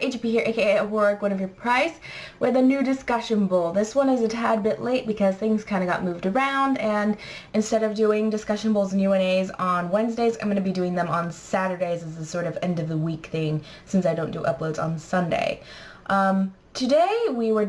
HP here, aka Aurora, one of your prize, with a new discussion bowl. This one is a tad bit late because things kind of got moved around, and instead of doing discussion bowls and UNAs on Wednesdays, I'm going to be doing them on Saturdays as a sort of end of the week thing, since I don't do uploads on Sunday. Today we're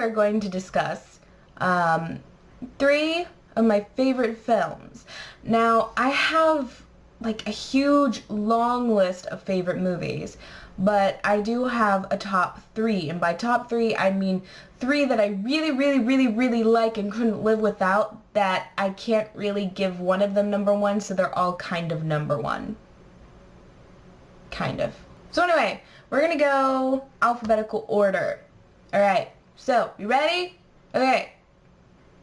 going to discuss 3 of my favorite films. Now, I have like a huge long list of favorite movies, but I do have a top 3, and by top 3 I mean 3 that I really like and couldn't live without, that I can't really give one of them number 1, so they're all kind of number 1. Kind of. So anyway, we're gonna go alphabetical order. Alright, so you ready? Okay,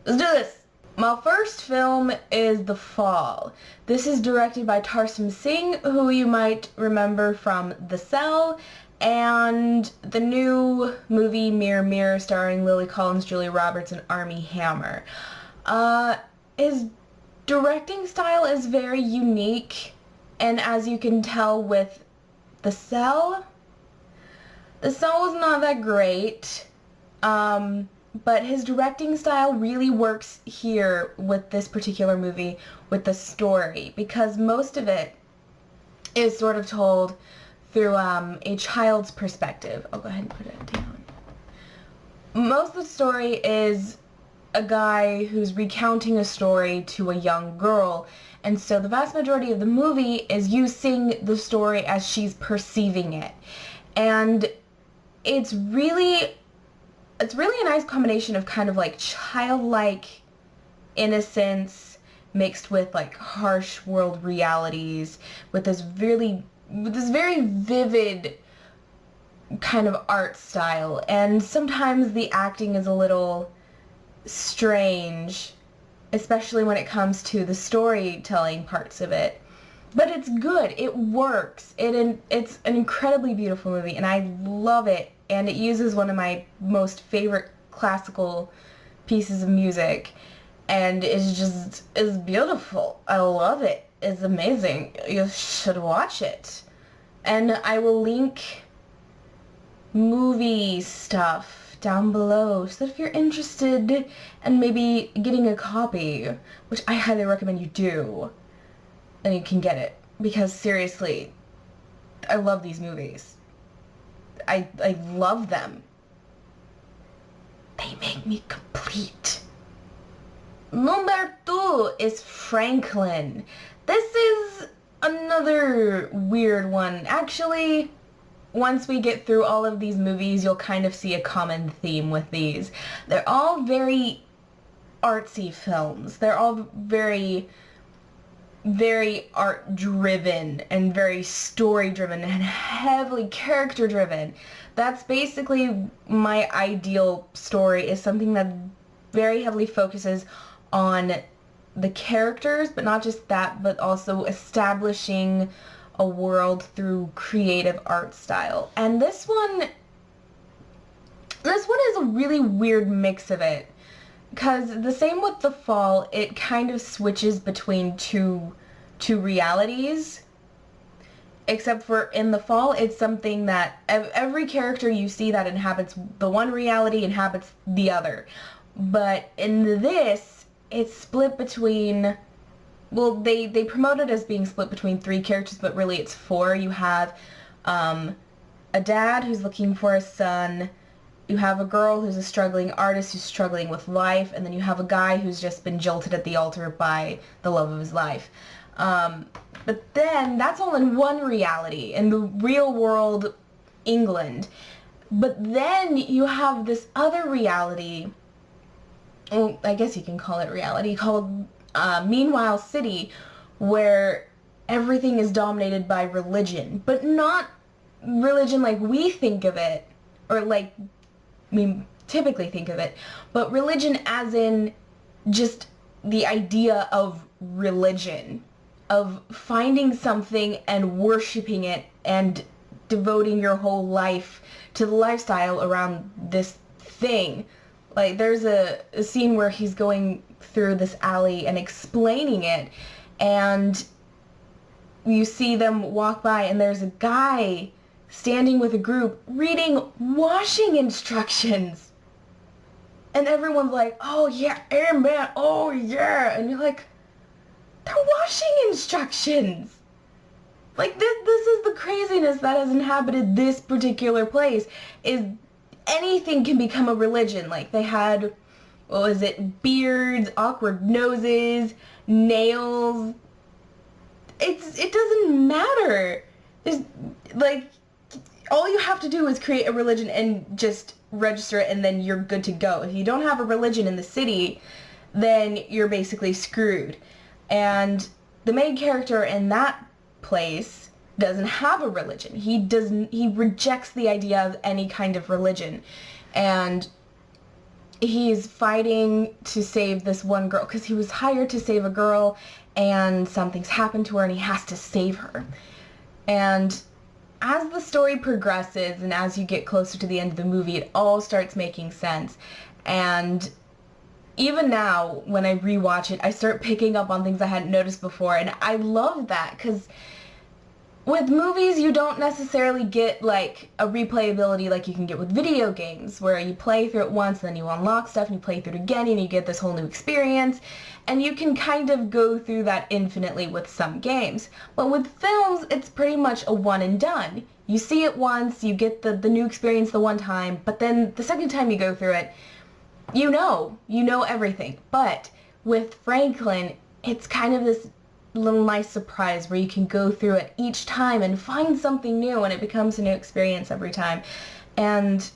let's do this. My first film is The Fall. This is directed by Tarsem Singh, who you might remember from The Cell, and the new movie Mirror Mirror starring Lily Collins, Julia Roberts, and Armie Hammer. His directing style is very unique, and as you can tell with The Cell was not that great. But his directing style really works here with this particular movie with the story, because most of it is sort of told through a child's perspective. I'll go ahead and put it down. Most of the story is a guy who's recounting a story to a young girl, and so the vast majority of the movie is you seeing the story as she's perceiving it. And it's really a nice combination of kind of like childlike innocence mixed with like harsh world realities, with this very vivid kind of art style. And sometimes the acting is a little strange, especially when it comes to the storytelling parts of it. But it's good. It works. It's an incredibly beautiful movie, and I love it. And it uses one of my most favorite classical pieces of music, and it's beautiful. I love it. It's amazing. You should watch it. And I will link movie stuff down below, so that if you're interested in maybe getting a copy, which I highly recommend you do, then you can get it. Because seriously, I love these movies. I love them. They make me complete. Number 2 is Franklin. This is another weird one. Actually, once we get through all of these movies, you'll kind of see a common theme with these. They're all very artsy films. They're all very art driven and very story driven and heavily character driven. That's basically my ideal story, is something that very heavily focuses on the characters, but not just that, but also establishing a world through creative art style. And this one is a really weird mix of it. Because the same with The Fall, it kind of switches between two realities. Except for in The Fall, it's something that every character you see that inhabits the one reality inhabits the other. But in this, it's split between, well, they promote it as being split between 3 characters, but really it's 4. You have a dad who's looking for a son. You have a girl who's a struggling artist who's struggling with life, and then you have a guy who's just been jilted at the altar by the love of his life. But then that's all in one reality, in the real world England. But then you have this other reality, well, I guess you can call it reality, called Meanwhile City, where everything is dominated by religion, but not religion like we think of it, or like we typically think of it, but religion as in just the idea of religion, of finding something and worshiping it and devoting your whole life to the lifestyle around this thing. Like, there's a scene where he's going through this alley and explaining it, and you see them walk by, and there's a guy standing with a group reading washing instructions. And everyone's like, oh yeah, amen, oh yeah. And you're like, they're washing instructions. Like, this is the craziness that has inhabited this particular place, is anything can become a religion. Like, they had, what was it, beards, awkward noses, nails. It doesn't matter. There's, like, all you have to do is create a religion and just register it, and then you're good to go. If you don't have a religion in the city, then you're basically screwed. And the main character in that place doesn't have a religion. He rejects the idea of any kind of religion. And he's fighting to save this one girl, because he was hired to save a girl, and something's happened to her, and he has to save her. And as the story progresses, and as you get closer to the end of the movie, it all starts making sense. And even now, when I rewatch it, I start picking up on things I hadn't noticed before, and I love that, because with movies, you don't necessarily get, like, a replayability like you can get with video games, where you play through it once, and then you unlock stuff, and you play through it again, and you get this whole new experience, and you can kind of go through that infinitely with some games. But with films, it's pretty much a one and done. You see it once, you get the new experience the one time, but then the second time you go through it, you know everything. But with Franklin, it's kind of this little nice surprise where you can go through it each time and find something new, and it becomes a new experience every time. And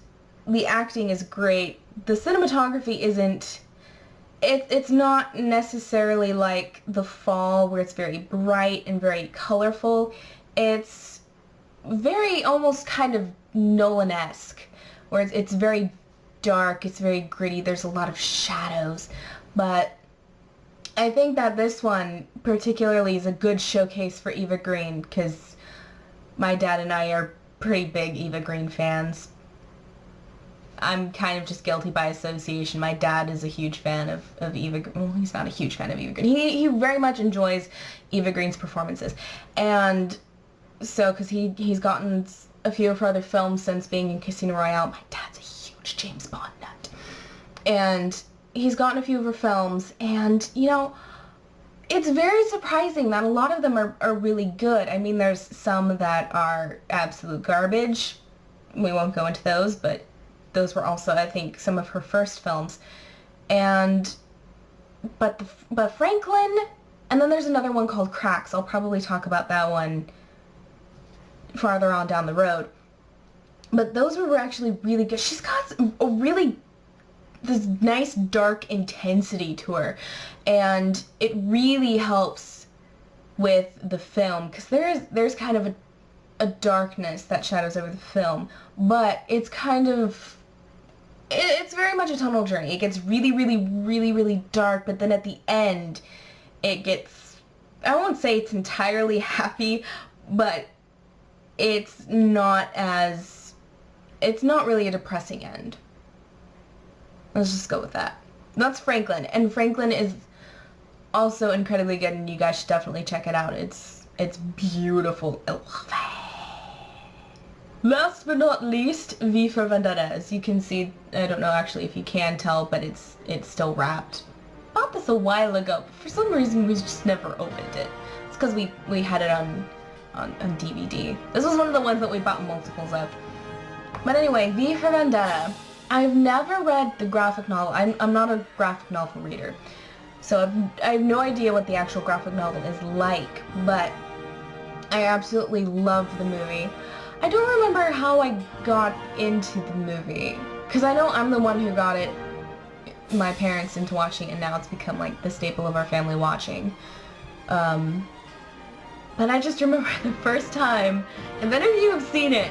the acting is great. The cinematography isn't, it's not necessarily like The Fall, where it's very bright and very colorful. It's very almost kind of Nolan-esque, where it's very dark, it's very gritty, there's a lot of shadows. But I think that this one particularly is a good showcase for Eva Green, because my dad and I are pretty big Eva Green fans. I'm kind of just guilty by association. My dad is a huge fan of Eva Green. Well, he's not a huge fan of Eva Green. He very much enjoys Eva Green's performances. And so, because he's gotten a few of her other films since being in Casino Royale. My dad's a huge James Bond nut. And he's gotten a few of her films, and, you know, it's very surprising that a lot of them are really good. I mean, there's some that are absolute garbage. We won't go into those, but those were also, I think, some of her first films. But Franklin, and then there's another one called Cracks. I'll probably talk about that one farther on down the road. But those were actually really good. She's got a really this nice dark intensity to her, and it really helps with the film, because there's kind of a darkness that shadows over the film, but it's kind of, it's very much a tunnel journey. It gets really, really, really, really dark, but then at the end it gets, I won't say it's entirely happy, but it's not really a depressing end. Let's just go with that. That's Franklin, and Franklin is also incredibly good, and you guys should definitely check it out. It's beautiful. I love it. Last but not least, V for Vendetta. As you can see, I don't know actually if you can tell, but it's still wrapped. Bought this a while ago, but for some reason we just never opened it. It's because we had it on DVD. This was one of the ones that we bought multiples of. But anyway, V for Vendetta. I've never read the graphic novel. I'm not a graphic novel reader, so I have no idea what the actual graphic novel is like, but I absolutely love the movie. I don't remember how I got into the movie, because I know I'm the one who got my parents into watching it, and now it's become like the staple of our family watching. But I just remember the first time, if any of you have seen it,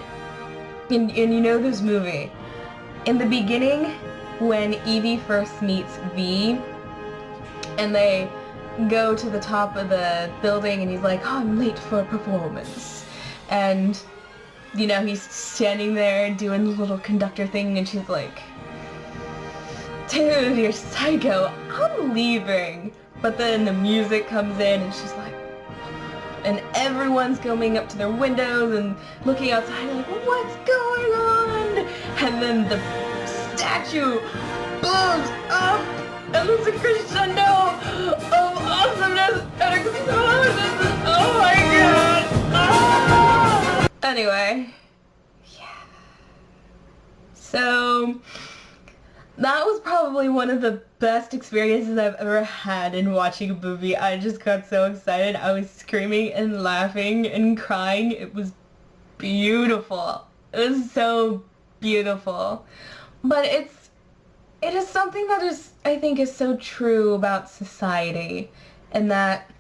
and you know this movie, in the beginning, when Evie first meets V, and they go to the top of the building, and he's like, oh, I'm late for a performance. And, you know, he's standing there doing the little conductor thing, and she's like, dude, you're psycho, I'm leaving. But then the music comes in, and she's like, and everyone's coming up to their windows and looking outside like, what's going on? And then the statue blows up and it's a crescendo of awesomeness and explosions. Oh my god! Ah! Anyway, yeah. So that was probably one of the best experiences I've ever had in watching a movie. I just got so excited. I was screaming and laughing and crying. It was beautiful. It was so beautiful. But it is something that is, I think, is so true about society, and that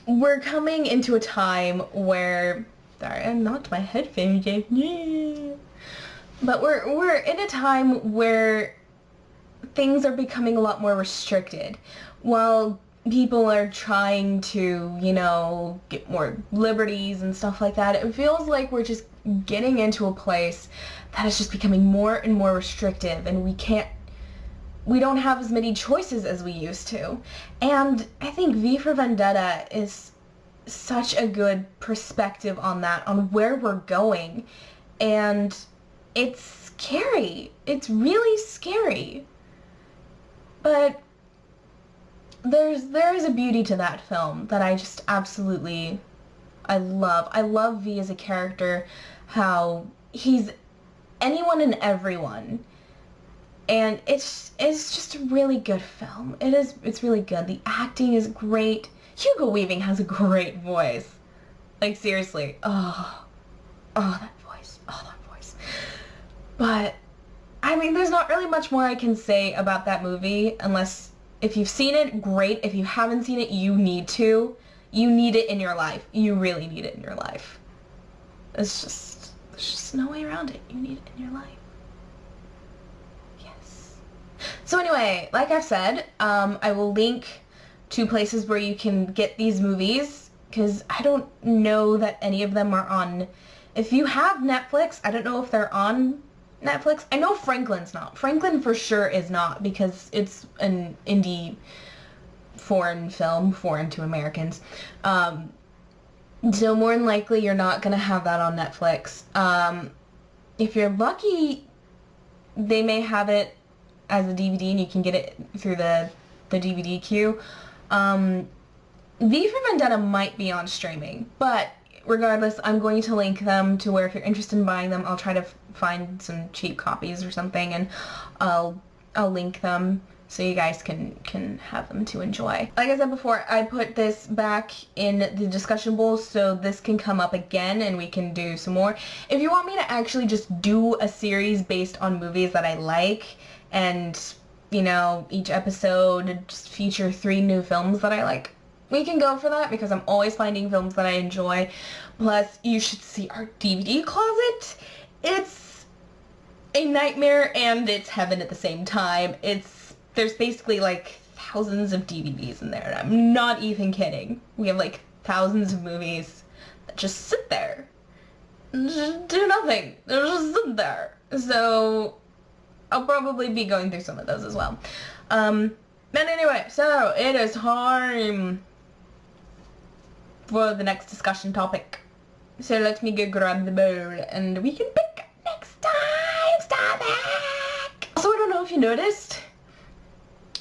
we're coming into a time where, sorry, I knocked my headphones off. Yeah. But we're in a time where things are becoming a lot more restricted. While people are trying to, you know, get more liberties and stuff like that, it feels like we're just getting into a place that is just becoming more and more restrictive, and we don't have as many choices as we used to. And I think V for Vendetta is such a good perspective on that, on where we're going. And it's scary. It's really scary. But there is a beauty to that film that I just absolutely, I love. I love V as a character, how he's anyone and everyone. And it's just a really good film. It's really good. The acting is great. Hugo Weaving has a great voice. Like, seriously. Oh, that voice. Oh, that voice. But I mean, there's not really much more I can say about that movie, unless, if you've seen it, great. If you haven't seen it, you need to. You need it in your life. You really need it in your life. There's just no way around it. You need it in your life. Yes. So anyway, like I've said, I will link to places where you can get these movies, because I don't know that any of them are on. If you have Netflix, I don't know if they're on Netflix. I know Franklin's not. Franklin for sure is not, because it's an indie foreign film, foreign to Americans. So more than likely you're not going to have that on Netflix. If you're lucky, they may have it as a DVD and you can get it through the DVD queue. V for Vendetta might be on streaming, but regardless, I'm going to link them to where, if you're interested in buying them, I'll try to find some cheap copies or something, and I'll link them so you guys can have them to enjoy. Like I said before, I put this back in the discussion bowl so this can come up again and we can do some more. If you want me to actually just do a series based on movies that I like, and, you know, each episode just feature 3 new films that I like, we can go for that, because I'm always finding films that I enjoy. Plus, you should see our DVD closet. It's a nightmare and it's heaven at the same time. There's basically like thousands of DVDs in there, and I'm not even kidding. We have like thousands of movies that just sit there and just do nothing. They're just sit there. So I'll probably be going through some of those as well. But anyway, so it is time for the next discussion topic. So let me go grab the bowl and we can pick next time's topic. Also, I don't know if you noticed,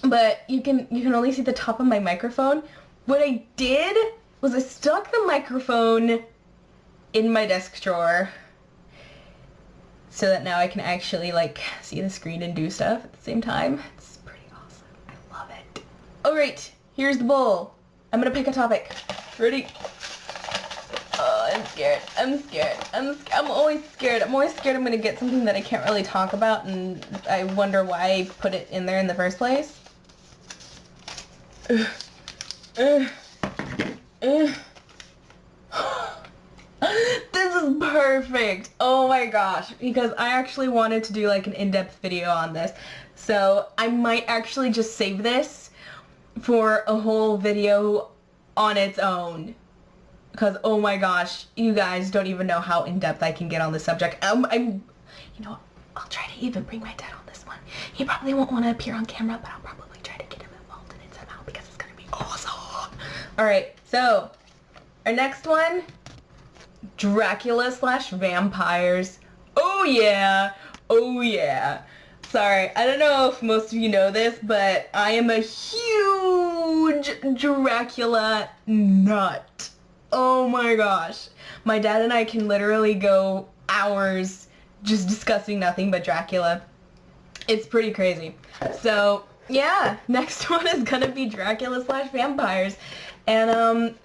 but you can only see the top of my microphone. What I did was I stuck the microphone in my desk drawer so that now I can actually like see the screen and do stuff at the same time. It's pretty awesome. I love it. Alright, here's the bowl. I'm gonna pick a topic. Ready? Oh, I'm scared. I'm always scared. I'm always scared I'm gonna get something that I can't really talk about, and I wonder why I put it in there in the first place. This is perfect. Oh my gosh, because I actually wanted to do like an in-depth video on this, so I might actually just save this for a whole video on its own, because oh my gosh, you guys don't even know how in-depth I can get on this subject. You know, I'll try to even bring my dad on this one. He probably won't want to appear on camera, but I'll probably try to get him involved in it somehow, because it's gonna be awesome. Alright, so Our next one, Dracula / vampires. Oh yeah, oh yeah. Sorry, I don't know if most of you know this, but I am a huge Dracula nut. Oh my gosh. My dad and I can literally go hours just discussing nothing but Dracula. It's pretty crazy. So, yeah, next one is gonna be Dracula / vampires. And,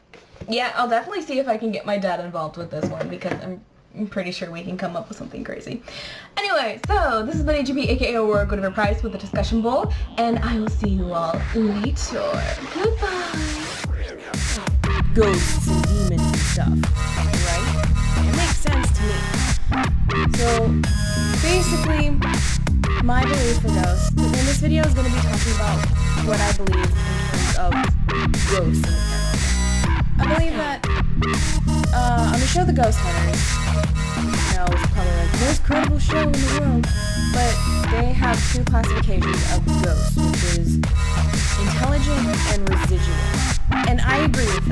yeah, I'll definitely see if I can get my dad involved with this one because I'm pretty sure we can come up with something crazy. Anyway, so this has been HGP, aka Aurora Go to Price with the discussion bowl, and I will see you all later. Goodbye. Ghosts and demons and stuff, right? It makes sense to me. So, basically, my belief for ghosts, and this video is going to be talking about what I believe in terms of ghosts in the paranormal. I believe that, on the show The Ghost Hunters, you know, it's probably like the most credible show in the world, but they have two classifications of ghosts, which is intelligent and residual. And I agree with that.